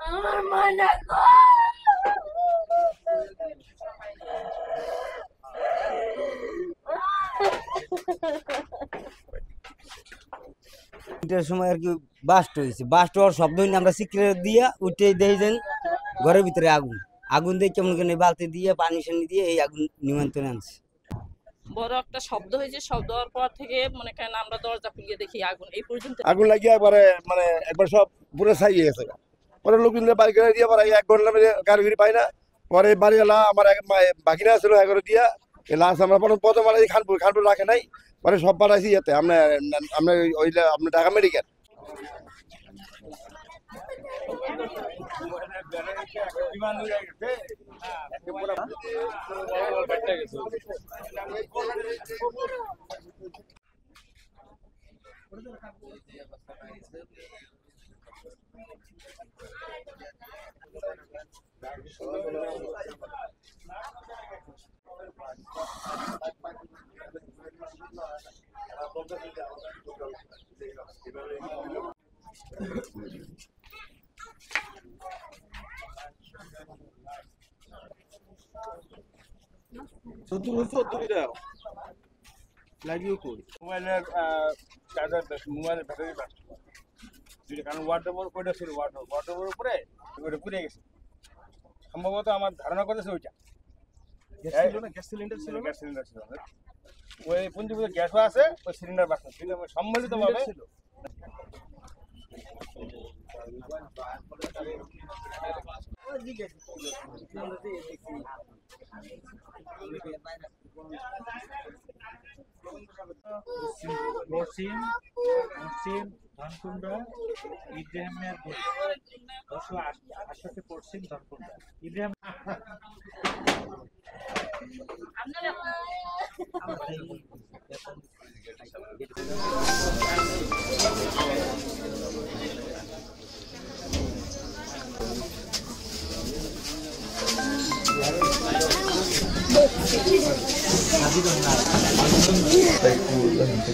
আমার মনে সময় আর কি বাস্ট হয়েছে, বাস্ট হওয়ার শব্দ হইলে আমরা সিক্রেট দিয়ে উঠে দেখি যেন ঘরের ভিতরে আগুন, আগুন দিয়ে কেমন করে বালতি দিয়ে পানি সানি দিয়ে এই আগুন নিয়ন্ত্রণে আনছে। বড় একটা শব্দ হয়েছে, শব্দ হওয়ার পর থেকে মনে করেন আমরা দরজা খুলিয়ে দেখি আগুন, এই পর্যন্ত আগুন লাগিয়ে একবারে মানে একবার সব পুরো ছাইয়ে গেছে। পরে লোকজন বাড়ি করে দিয়ে পরে 1 ঘন্টা কারিগরি পাই না। পরে বাড়িওয়ালা আমার বাকি না ছিল এগারো দিয়া লাস্ট আমরা প্রথম বাড়ি খানপুর রাখে নাই, পরে সব পাঠাইছি ইয়েতে আপনার ওই আপনার ঢাকা মেডিকেল। মোবাইলের চার্জার মোবাইলের ব্যাটারি বাস্ট, কারণ ওয়াটার ওইটা ছিল ওয়াটার উপরে ওইটা পুড়ে গেছে। সম্ভবত আমার ধারণা করেছে ওইটা গ্যাস সিলিন্ডার ছিল ওই পুঞ্জিপুরে গ্যাসও আছে, ওই সিলিন্ডার বাস্ট সম্মিলিত ভাবে ছিল। পশ্চিম ধনকুন্ডা ইব্রাহিমের 288 পশ্চিম ধনকুন্ডা ইব্রাহিম।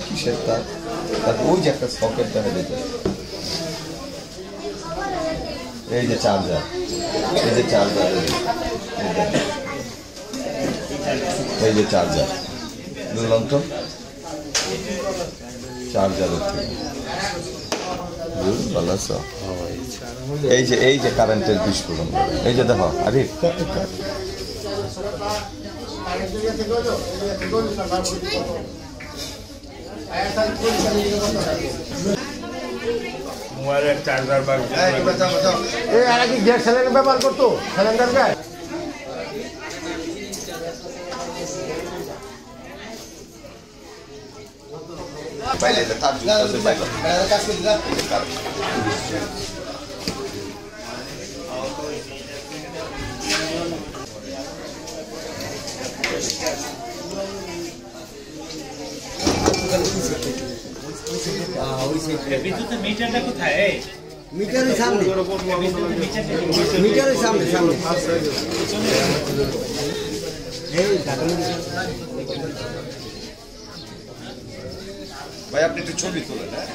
কিসের তার ওই যে একটা সকেট দেখা যেত, এই যে চার্জার, এই যে চার্জার, এই যে চার্জার বুঝলাম তো, চার্জার ভালো আছো। এই যে কারেন্টের বিস্ফোরণ, এই যে দেখো আরে মোবাইলের চার্জার বা গ্যাস সিলিন্ডার ব্যবহার করতো সিলিন্ডার গ্যাস পাইলে তার কাজ করে বিদ্যুতের মিটারটা কোথায়? মিটারের সামনে, মিটারের সামনে সামনে ভাই আপনি একটু ছবি তোলেন। হ্যাঁ